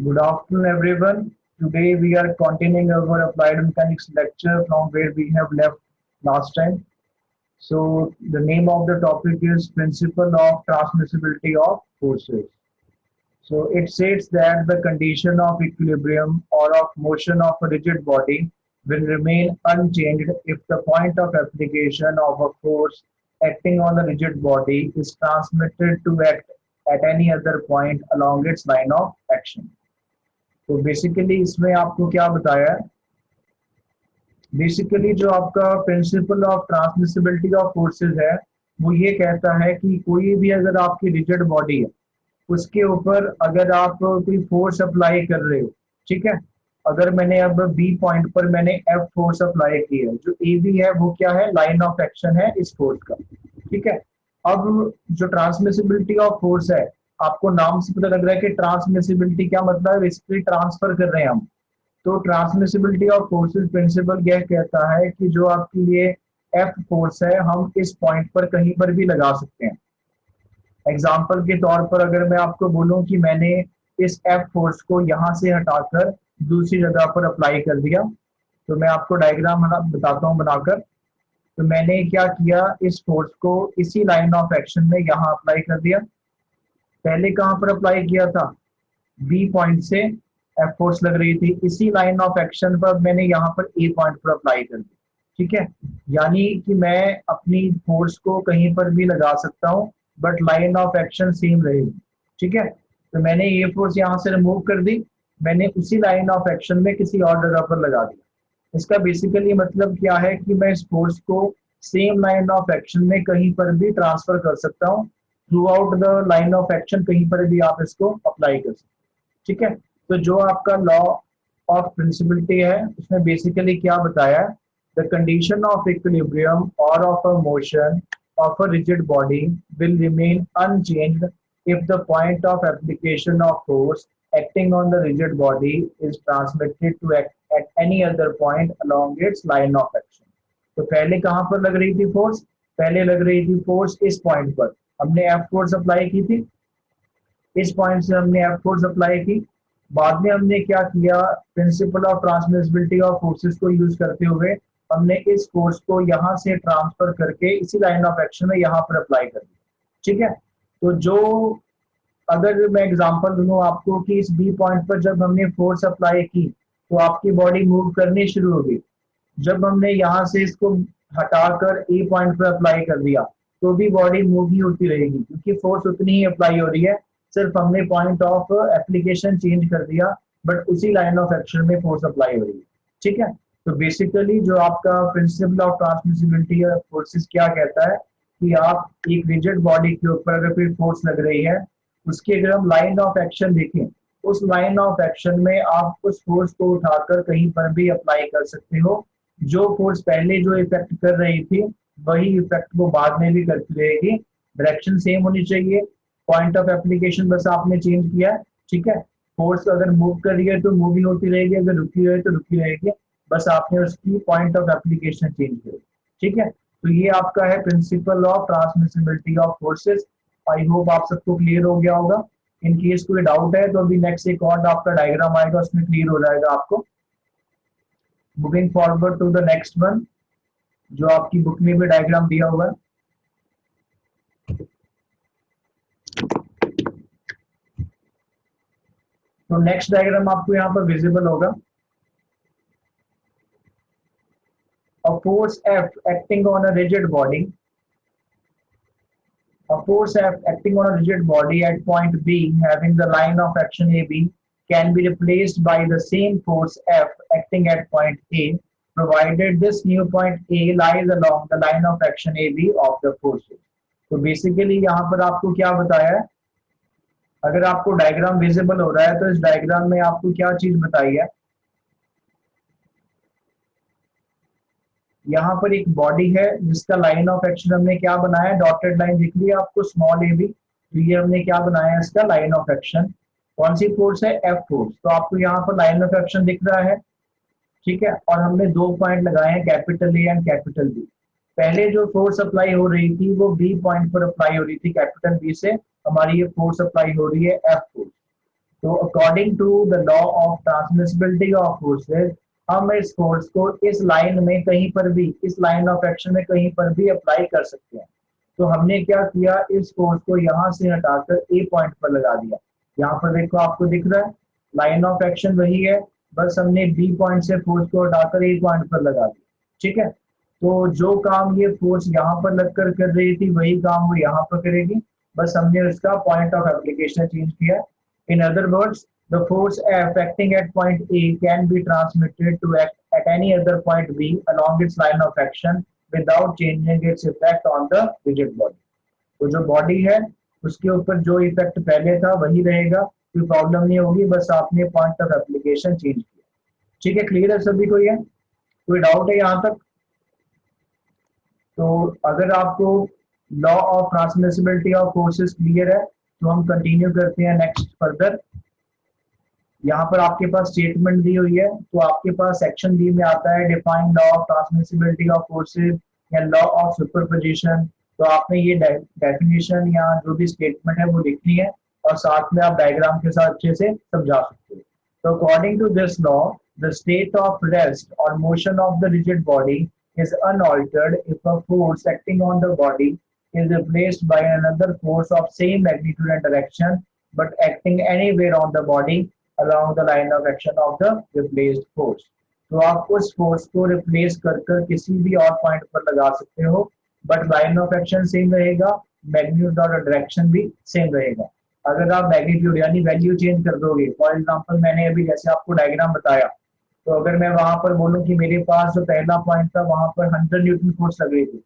Good afternoon, everyone. Today we are continuing our applied mechanics lecture from where we have left last time. So the name of the topic is Principle of Transmissibility of Forces. So it states that the condition of equilibrium or of motion of a rigid body will remain unchanged if the point of application of a force acting on the rigid body is transmitted to act at any other point along its line of action. तो basically इसमें आपको क्या बताया है? Basically जो आपका principle of transmissibility of forces है वो ये कहता है कि कोई भी अगर आपकी रिजिड बॉडी है उसके ऊपर अगर आप कोई फोर्स अप्लाई कर रहे हो, ठीक है, अगर मैंने अब बी पॉइंट पर मैंने एफ फोर्स अप्लाई की है, जो ए बी है वो क्या है, लाइन ऑफ एक्शन है इस फोर्स का, ठीक है। अब जो ट्रांसमिसिबिलिटी ऑफ फोर्स है, आपको नाम से पता लग रहा है कि ट्रांसमिसिबिलिटी क्या मतलब है, बेसिकली ट्रांसफर कर रहे हैं हम। तो ट्रांसमिसिबिलिटी ऑफ फोर्सेस प्रिंसिपल यह कहता है कि जो आपके लिए एफ फोर्स है हम इस पॉइंट पर कहीं पर भी लगा सकते हैं। एग्जाम्पल के तौर पर अगर मैं आपको बोलूं कि मैंने इस एफ फोर्स को यहाँ से हटाकर दूसरी जगह पर अप्लाई कर दिया, तो मैं आपको डायग्राम बताता हूँ बनाकर। तो मैंने क्या किया, इस फोर्स को इसी लाइन ऑफ एक्शन में यहाँ अप्लाई कर दिया। पहले कहाँ पर अप्लाई किया था, बी पॉइंट से एफ फोर्स लग रही थी, इसी लाइन ऑफ एक्शन पर मैंने यहाँ पर ए पॉइंट पर अप्लाई कर दी, ठीक है। यानी कि मैं अपनी फोर्स को कहीं पर भी लगा सकता हूँ but line of action same रहेगी, ठीक है। तो मैंने ये फोर्स यहाँ से रिमूव कर दी, मैंने उसी लाइन ऑफ एक्शन में किसी और जगह पर लगा दिया। इसका बेसिकली मतलब क्या है कि मैं इस फोर्स को सेम लाइन ऑफ एक्शन में कहीं पर भी ट्रांसफर कर सकता हूँ, through out the line of action कहीं पर भी आप इसको अप्लाई कर सकते हैं, ठीक है। तो जो आपका लॉ ऑफ प्रिंसिपिलिटी है उसमें बेसिकली क्या बताया, द कंडीशन ऑफ इक्विलिब्रियम और of a motion of a rigid body will remain unchanged if the point of application of force acting on the rigid body is transmitted to act at any other point along its line of action. तो पहले कहाँ पर लग रही थी force, पहले लग रही थी फोर्स इस पॉइंट पर, हमने एफ फोर्स अप्लाई की थी, इस पॉइंट से हमने एफ फोर्स अप्लाई की। बाद में हमने क्या किया, principle of transmissibility of forces को यूज करते हुए हमने इस फोर्स को यहाँ से ट्रांसफर करके इसी लाइन ऑफ एक्शन में यहाँ पर अप्लाई कर दिया, ठीक है। तो जो अगर मैं एग्जांपल दूं आपको कि इस बी पॉइंट पर जब हमने फोर्स अप्लाई की तो आपकी बॉडी मूव करनी शुरू हो गई। जब हमने यहाँ से इसको हटाकर ए पॉइंट पर अप्लाई कर दिया तो भी बॉडी मूव ही होती रहेगी क्योंकि फोर्स उतनी ही अप्लाई हो रही है, सिर्फ हमने पॉइंट ऑफ एप्लीकेशन चेंज कर दिया बट उसी लाइन ऑफ एक्शन में फोर्स अप्लाई हो रही है, ठीक है। तो बेसिकली जो आपका principle of transmissibility of forces क्या कहता है कि आप एक रिजिड बॉडी के ऊपर अगर कोई फोर्स लग रही है, उसकी अगर हम लाइन ऑफ एक्शन देखें, उस लाइन ऑफ एक्शन में आप उस फोर्स को उठाकर कहीं पर भी अप्लाई कर सकते हो। जो फोर्स पहले जो इफेक्ट कर रही थी वही इफेक्ट वो बाद में भी करती रहेगी, डायरेक्शन सेम होनी चाहिए, पॉइंट ऑफ एप्लीकेशन बस आपने चेंज किया है, ठीक है। फोर्स अगर मूव कर रही है तो मूव ही होती रहेगी, अगर रुकी रहे तो रुकी रहेगी, बस आपने उसकी पॉइंट ऑफ एप्लीकेशन चेंज करी, ठीक है। तो ये आपका है principle of transmissibility of forces. I hope आप सबको क्लियर हो गया होगा। इन केस कोई डाउट है तो अभी नेक्स्ट एक और आपका डायग्राम आएगा उसमें क्लियर हो जाएगा आपको। Moving forward to the next one, जो आपकी बुक में भी डायग्राम दिया हुआ है। तो नेक्स्ट डायग्राम आपको यहाँ पर विजिबल होगा। A force F acting on a rigid body, a force F acting on a rigid body at point B having the line of action AB can be replaced by the same force F acting at point A provided this new point A lies along the line of action AB of the forces. तो basically यहाँ पर आपको क्या बताया है, अगर आपको diagram visible हो रहा है तो इस डायग्राम में आपको क्या चीज बताई है, यहाँ पर एक बॉडी है जिसका लाइन ऑफ एक्शन हमने क्या बनाया, डॉटेड लाइन दिख रही है आपको, स्मॉल ए बी, तो ये हमने क्या बनाया है इसका लाइन ऑफ एक्शन। कौन सी फोर्स है, एफ फोर्स। तो आपको यहाँ पर लाइन ऑफ एक्शन दिख रहा है, ठीक है। और हमने दो पॉइंट लगाए हैं, capital A and capital B. पहले जो फोर्स अप्लाई हो रही थी वो बी पॉइंट पर अप्लाई हो रही थी, कैपिटल बी से हमारी ये फोर्स अप्लाई हो रही है एफ फोर्स। तो according to the law of transmissibility of forces हम इस फोर्स को इस लाइन में कहीं पर भी, इस लाइन ऑफ एक्शन में कहीं पर भी अप्लाई कर सकते हैं। तो हमने क्या किया, इस फोर्स को यहाँ से हटाकर ए पॉइंट पर लगा दिया। यहाँ पर देखो आपको दिख रहा है लाइन ऑफ एक्शन वही है, बस हमने बी पॉइंट से फोर्स को हटाकर ए पॉइंट पर लगा दिया। ठीक है, तो जो काम ये फोर्स यहाँ पर लगकर कर रही थी वही काम वो यहाँ पर करेगी, बस हमने उसका पॉइंट ऑफ एप्लीकेशन चेंज किया। In other words, the force F acting at point A can be transmitted to act at any other point B along its line of action without changing its effect on the rigid body. तो जो body है उसके ऊपर जो effect पहले था वही रहेगा, कोई प्रॉब्लम नहीं होगी, बस आपने पॉइंट ऑफ एप्लीकेशन चेंज किया। ठीक है, क्लियर है सभी को? ये कोई डाउट है यहाँ तक? तो अगर आपको law of transmissibility of forces clear है तो हम कंटिन्यू करते हैं नेक्स्ट फर्दर। यहाँ पर आपके पास स्टेटमेंट दी हुई है, तो आपके पास सेक्शन बी में आता है define law of transmissibility of forces या लॉ ऑफ सुपरपोजिशन। तो आपने ये डेफिनेशन या जो भी स्टेटमेंट है वो लिखनी है और साथ में आप डायग्राम के साथ अच्छे से समझा सकते हो। तो according to this law the state of rest और motion of the rigid body is unaltered if a force acting on the body is replaced by another force of same magnitude and direction but acting anywhere on the body along the line of action of the replaced force. तो आप उस force को replace कर किसी भी और point पर लगा सकते हो, but line of action same रहेगा, मैग्नीट्यूड और डायरेक्शन भी सेम रहेगा। अगर आप मैग्नीट्यूड यानी वैल्यू चेंज कर दोगे, फॉर एग्जांपल मैंने अभी जैसे आपको डायग्राम बताया, तो अगर मैं वहां पर बोलूं कि मेरे पास जो पहला पॉइंट था वहां पर 100 न्यूटन फोर्स लग रही थी,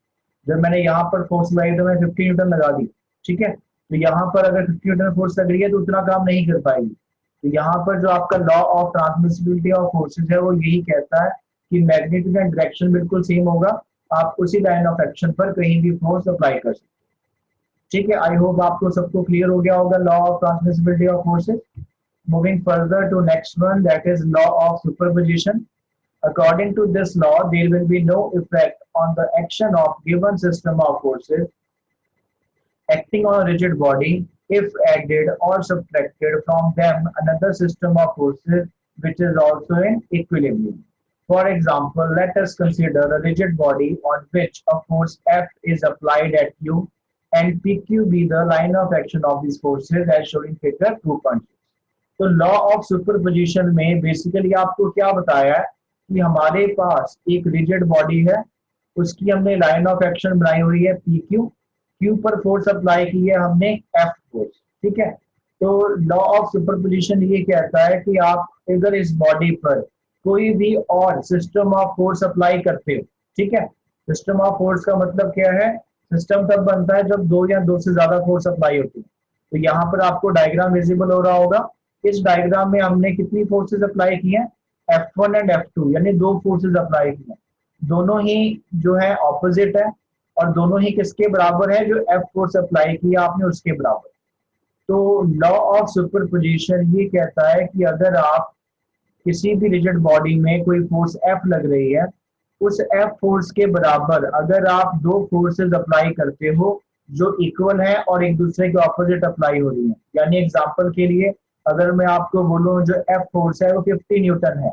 जब मैंने यहाँ पर फोर्स लगाई तो मैं 50 न्यूटन लगा दी। ठीक है, तो यहाँ पर अगर 50 न्यूटन फोर्स लग रही है तो उतना काम नहीं कर पाएगी। तो यहाँ पर जो आपका law of transmissibility of forces है वो यही कहता है कि मैग्नीट्यूड एंड डायरेक्शन बिल्कुल सेम होगा, आप उसी लाइन ऑफ एक्शन पर कहीं भी फोर्स अप्लाई कर सकते हैं। ठीक है, आई होप आपको सबको क्लियर हो गया होगा law of transmissibility of forces. Moving further to next one, that is law of superposition. According to this law, there will be no effect on the action of given system of forces acting on a rigid body if added or subtracted from them another system of forces which is also in equilibrium. For example, let us consider a rigid body on which a force F is applied at Q and PQ be the line of action of these forces as shown in figure 2.6. तो law of superposition में basically आपको क्या बताया है कि हमारे पास एक rigid body है, उसकी हमने लाइन ऑफ एक्शन बनाई हुई है पी क्यू, क्यू पर फोर्स अप्लाई की है हमने एफ फोर्स। ठीक है, तो लॉ ऑफ सुपरपोजिशन ये कहता है कि आप अगर इस बॉडी पर कोई भी और सिस्टम ऑफ फोर्स अप्लाई करते हो, ठीक है, सिस्टम ऑफ फोर्स का मतलब क्या है, सिस्टम तब बनता है जब दो या दो से ज्यादा फोर्स अप्लाई होती है। तो यहाँ पर आपको डायग्राम विजिबल हो रहा होगा, इस डायग्राम में हमने कितनी फोर्सेस अप्लाई की हैं, F1 एंड F2 यानी दो फोर्सेस अप्लाई की हैं, दोनों ही जो है ऑपोजिट है और दोनों ही किसके बराबर है, जो F फोर्स अप्लाई किया आपने उसके बराबर। तो लॉ ऑफ सुपरपोजिशन ये कहता है कि अगर आप किसी भी रिजिड बॉडी में कोई फोर्स F लग रही है, उस F फोर्स के बराबर अगर आप दो फोर्सेस अप्लाई करते हो जो इक्वल है और एक दूसरे के ऑपोजिट अप्लाई हो रही है, यानी एग्जांपल के लिए अगर मैं आपको बोलूं जो F फोर्स है वो 50 न्यूटन है,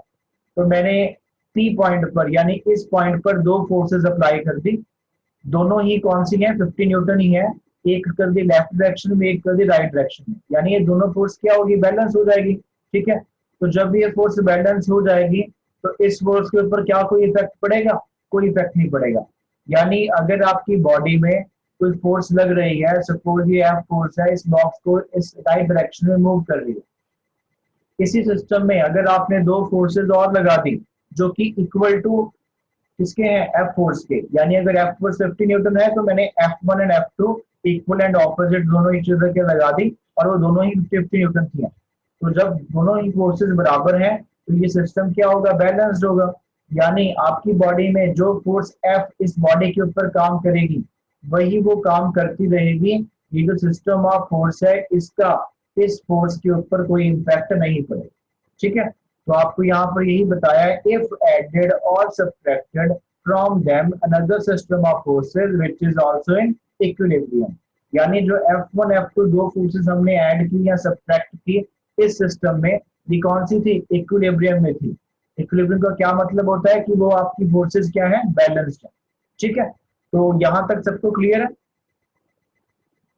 तो मैंने P पॉइंट पर यानी इस पॉइंट पर दो फोर्सेस अप्लाई कर दी, दोनों ही कौन सी हैं, 50 न्यूटन ही है, एक कर दी लेफ्ट डायरेक्शन में, एक कर दी राइट डायरेक्शन में, यानी ये दोनों फोर्स क्या होगी, बैलेंस हो जाएगी। ठीक है, तो जब ये फोर्स बैलेंस हो जाएगी तो इस फोर्स के ऊपर क्या कोई इफेक्ट पड़ेगा, कोई इफेक्ट नहीं पड़ेगा। यानी अगर आपकी बॉडी में कोई फोर्स लग रही है, सपोज ये F फोर्स है, इस बॉक्स को इस राइट डायरेक्शन में मूव कर रही है, इसी सिस्टम में अगर आपने दो फोर्सेस और लगा दी जो कि इक्वल टू किसके हैं, F फोर्स के, यानी अगर F फोर्स 50 न्यूटन है तो मैंने F1 and F2 equal and opposite दोनों एक दूसरे के लगा दी और वो दोनों ही 50 न्यूटन की है। तो जब दोनों ही फोर्सेस बराबर हैं तो ये सिस्टम क्या होगा, बैलेंस्ड होगा, यानी आपकी बॉडी में जो फोर्स F इस बॉडी के ऊपर काम करेगी वही वो काम करती रहेगी, ये जो सिस्टम ऑफ फोर्स है इसका इस फोर्स के ऊपर कोई इम्पैक्ट नहीं पड़ेगा। ठीक है, तो आपको यहाँ पर यही बताया है, इफ एडेड और subtracted from them another system of forces which is also in equilibrium, यानी जो F1 F2 दो फोर्सेस हमने ऐड की या सब्ट्रैक्ट की, इस सिस्टम में ये कौन सी थी, इक्विलिब्रियम में थी। इक्विलिब्रियम का क्या मतलब होता है कि वो आपकी फोर्सेस क्या है, बैलेंस्ड है। ठीक है, तो यहां तक सबको क्लियर है।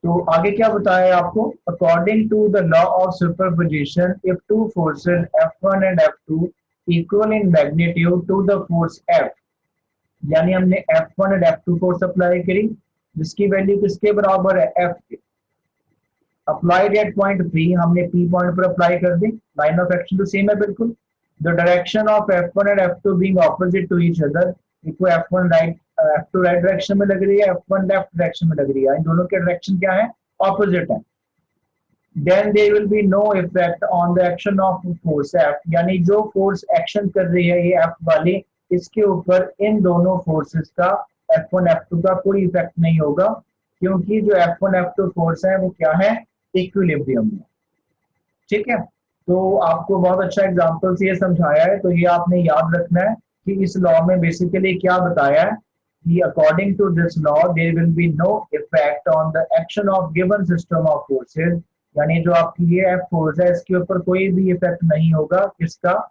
तो आगे क्या बताया है आपको, according to the law of superposition if two forces F1 and F2 equal in magnitude to the force F, यानी हमने F1 and F2 force apply करी जिसकी वैल्यू किसके बराबर है, F के। अप्लाइड एट पॉइंट P, हमने P पॉइंट पर अप्लाई कर दी। लाइन ऑफ एक्शन तो सेम है बिल्कुल। The direction of F1 and F2 being opposite to each other, देखो F1 right, F2 right direction में लग रही है, F1 लेफ्ट डायरेक्शन में लग रही है, इन दोनों के डायरेक्शन क्या है, ऑपोजिट है। Then there will be no effect on the action of force F, यानी जो फोर्स एक्शन कर रही है ये F वाली, इसके ऊपर इन दोनों फोर्सेस का F1 F2 का कोई इफेक्ट नहीं होगा, क्योंकि जो F1 F2 फोर्स है वो क्या है, इक्विलिब्रियम में। ठीक है, तो आपको बहुत अच्छा एग्जांपल से ये समझाया है, तो ये आपने याद रखना है कि इस लॉ में बेसिकली क्या बताया है कि according to this law there will be no effect on the action of given system of forces, यानी जो आपकी ये F फोर्स है इसके ऊपर कोई भी इफेक्ट नहीं होगा, किसका,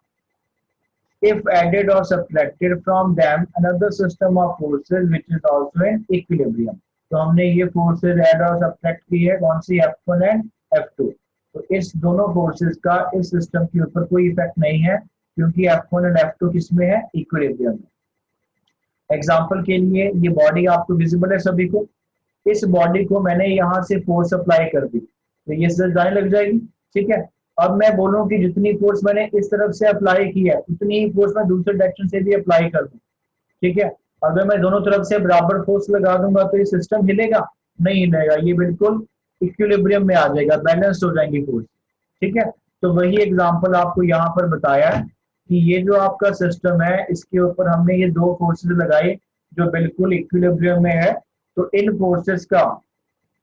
if added or subtracted from them another system of forces which is also in equilibrium। तो हमने ये फोर्सेस ऐड और सब्ट्रैक्ट की है, कौन सी, F1 एंड F2। तो इस दोनों फोर्सेस का इस सिस्टम के ऊपर कोई इफेक्ट नहीं है, क्योंकि F1 एंड F2 किसमें है, इक्विलिब्रियम में। एग्जांपल के लिए ये बॉडी आपको विजिबल है सभी को, इस बॉडी को मैंने यहाँ से फोर्स अप्लाई कर दी तो ये जाने लग जाएगी। ठीक है, अब मैं बोलूं कि जितनी फोर्स मैंने इस तरफ से अप्लाई की है उतनी ही फोर्स मैं दूसरे डायरेक्शन से भी अप्लाई कर दूं। ठीक है, अगर मैं दोनों तरफ से बराबर फोर्स लगा दूंगा तो ये सिस्टम हिलेगा, नहीं हिलेगा, ये बिल्कुल इक्विलिब्रियम में आ जाएगा, बैलेंस हो जाएंगी फोर्स। ठीक है, तो वही एग्जांपल आपको यहाँ पर बताया है कि ये जो आपका सिस्टम है इसके ऊपर हमने ये दो फोर्सेस लगाई जो बिल्कुल इक्विलिब्रियम में है, तो इन फोर्सेस का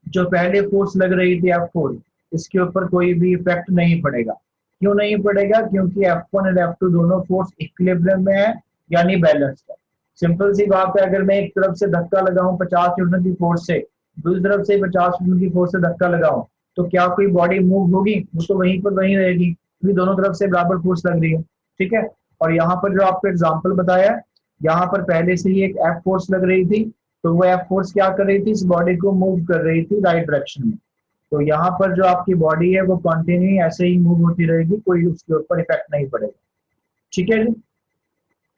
जो पहले फोर्स लग रही थी F4, इसके ऊपर कोई भी इफेक्ट नहीं पड़ेगा। क्यों नहीं पड़ेगा, क्योंकि F1 और F2 दोनों फोर्स इक्विलिब्रियम में है, यानी बैलेंस्ड है। सिंपल सी बात है, अगर मैं एक तरफ से धक्का लगाऊं 50 न्यूटन की फोर्स से, दूसरी तरफ से 50 न्यूटन की फोर्स से धक्का लगाऊं, तो क्या कोई बॉडी मूव होगी, वो तो वहीं पर वहीं रहेगी, क्योंकि दोनों तरफ से बराबर फोर्स लग रही है। ठीक है, और यहाँ पर जो आपको एग्जाम्पल बताया है, यहाँ पर पहले से ही एक F फोर्स लग रही थी, तो वो F फोर्स क्या कर रही थी, इस बॉडी को मूव कर रही थी राइट डायरेक्शन में। तो यहाँ पर जो आपकी बॉडी है वो कंटिन्यू ऐसे ही मूव होती रहेगी, कोई उसके ऊपर इफेक्ट नहीं पड़ेगा। ठीक है जी,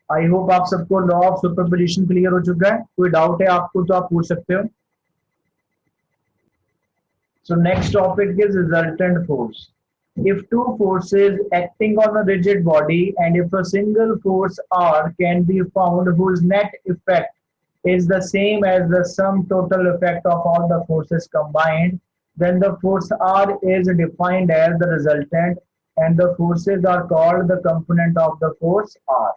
आई होप आप सबको लॉ ऑफ सुपरपोजिशन क्लियर हो चुका है। कोई डाउट है आपको तो आप पूछ सकते हो। So next topic is resultant force. If two forces acting on a rigid body and if a single force R can be found whose net effect is the same as the sum total effect of all the forces combined, then the force R is defined as the resultant and the forces are called the component of the force R।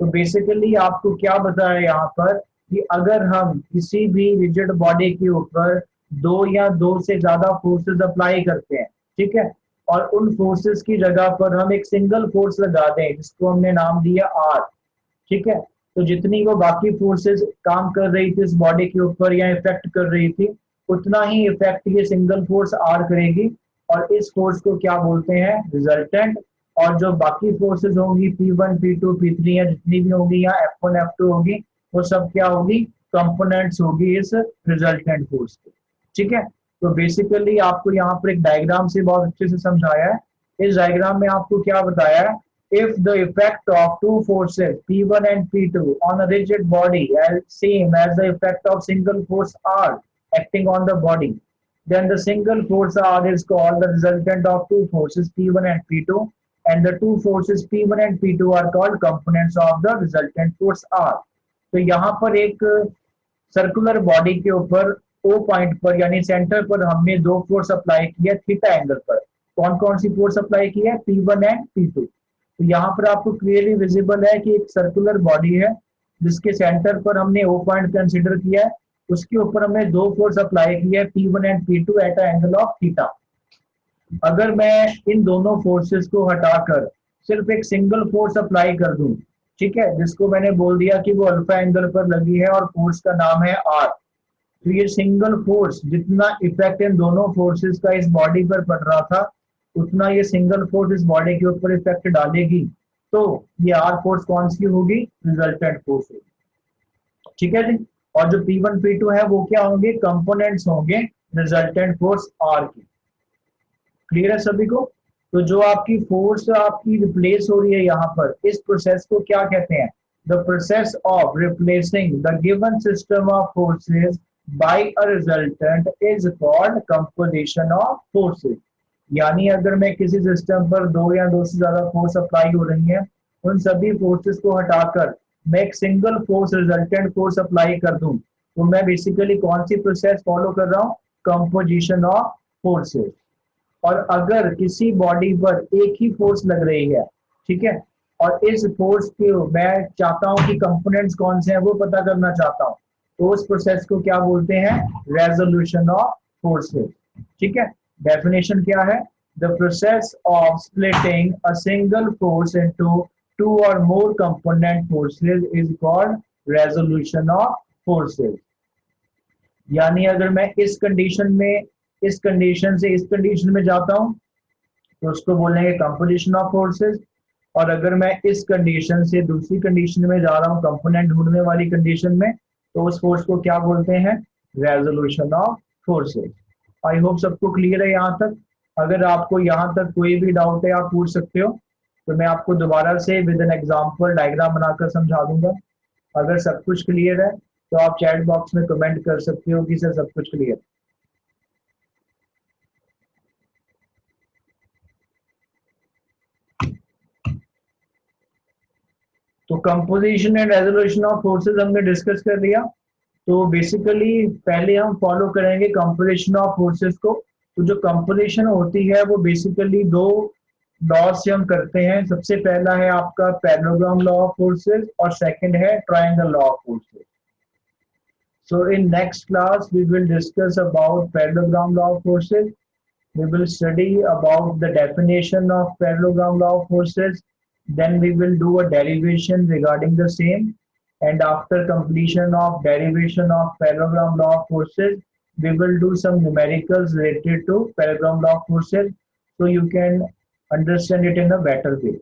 तो basically आपको क्या बताया यहाँ पर कि अगर हम किसी भी रिजिड बॉडी के ऊपर दो या दो से ज्यादा फोर्सेस अप्लाई करते हैं, ठीक है, और उन फोर्सेस की जगह पर हम एक सिंगल फोर्स लगा दें जिसको हमने नाम दिया R। ठीक है, तो जितनी वो बाकी फोर्सेस काम कर रही थी इस बॉडी के ऊपर या इफेक्ट कर रही थी, उतना ही इफेक्ट ये सिंगल फोर्स R करेगी, और इस फोर्स को क्या बोलते हैं, रिजल्टेंट। और जो बाकी फोर्सेस होंगी P1 P2 P3 या जितनी भी होंगी, या F1 F2 होगी, वो सब क्या होगी, कंपोनेंट्स होगी इस रिजल्टेंट फोर्स की। ठीक है, तो बेसिकली आपको यहाँ पर एक डायग्राम से बहुत अच्छे से समझाया है। इस डायग्राम में आपको क्या बताया है, if the effect of two forces P1 and P2 on a rigid body is same as the effect of single force R acting on the body, then the single force R is called the resultant of two forces P1 and P2, and the two forces P1 and P2 are called components of the resultant force R। तो यहाँ पर एक circular body के ऊपर O point पर यानी centre पर हमने दो फोर्स अप्लाई किया थीटा एंगल पर। कौन कौन सी फोर्स अप्लाई की है, P1 एंड P2। तो यहाँ पर आपको क्लियरली विजिबल है कि एक सर्कुलर बॉडी है जिसके सेंटर पर हमने O पॉइंट कंसीडर किया है, उसके ऊपर हमने दो फोर्स अप्लाई किया है P1 and P2 at a angle of theta. अगर मैं इन दोनों फोर्सेस को हटाकर सिर्फ एक सिंगल फोर्स अप्लाई कर दूं, ठीक है, जिसको मैंने बोल दिया कि वो अल्फा एंगल पर लगी है और फोर्स का नाम है R, तो ये सिंगल फोर्स जितना इफेक्ट इन दोनों फोर्सेस का इस बॉडी पर पड़ रहा था, उतना ये सिंगल फोर्स इस बॉडी के ऊपर इफेक्ट डालेगी, तो ये आर फोर्स कौन सी होगी, रिजल्टेंट फोर्स होगी। ठीक है जी। और जो P1 P2 है वो क्या होंगे, कंपोनेंट्स होंगे रिजल्टेंट फोर्स आर की। क्लियर है सभी को। तो जो आपकी फोर्स आपकी रिप्लेस हो रही है यहाँ पर, इस प्रोसेस को क्या कहते हैं, the process of replacing the given system of forces by a resultant is called composition of forces. यानी अगर मैं किसी सिस्टम पर दो या दो से ज्यादा फोर्स अप्लाई हो रही है, उन सभी फोर्सेस को हटाकर मैं एक single force resultant force apply कर दूं, तो मैं बेसिकली कौन सी प्रोसेस फॉलो कर रहा हूँ, कंपोजिशन ऑफ फोर्सेस। और अगर किसी बॉडी पर एक ही फोर्स लग रही है, ठीक है, और इस फोर्स के मैं चाहता हूं कि कंपोनेंट्स कौन से हैं वो पता करना चाहता हूं, तो उस प्रोसेस को क्या बोलते हैं, रेजोल्यूशन ऑफ फोर्सेस। ठीक है। डेफिनेशन क्या है, the process of splitting a single force into two और more component forces is called resolution of forces. यानी अगर मैं इस कंडीशन में, इस कंडीशन से इस कंडीशन में जाता हूं, तो उसको बोलेंगे कंपोजिशन ऑफ फोर्सेस। और अगर मैं इस कंडीशन से दूसरी कंडीशन में जा रहा हूं, कंपोनेंट ढूंढने वाली कंडीशन में, तो उस फोर्स को क्या बोलते हैं, resolution of forces. I hope सबको क्लियर है यहाँ तक। अगर आपको यहाँ तक कोई भी डाउट है आप पूछ सकते हो, तो मैं आपको दोबारा से विद एन एग्जांपल डायग्राम बनाकर समझा दूंगा। अगर सब कुछ क्लियर है तो आप चैट बॉक्स में कमेंट कर सकते हो कि सर सब कुछ क्लियर। तो composition and resolution of forces हमने डिस्कस कर लिया। तो बेसिकली पहले हम फॉलो करेंगे कंपोजिशन ऑफ फोर्सेस को। तो जो कंपोजिशन होती है वो बेसिकली दो लॉ से हम करते हैं। सबसे पहला है आपका पैरेललोग्राम लॉ ऑफ फोर्सेस और सेकंड है triangle law of forces. So in next class we will discuss about parallelogram law of forces. We will study about the definition of parallelogram law of forces. Then we will do a derivation regarding the same. And after completion of derivation of parallelogram law of forces, we will do some numericals related to parallelogram law of forces, so you can understand it in a better way.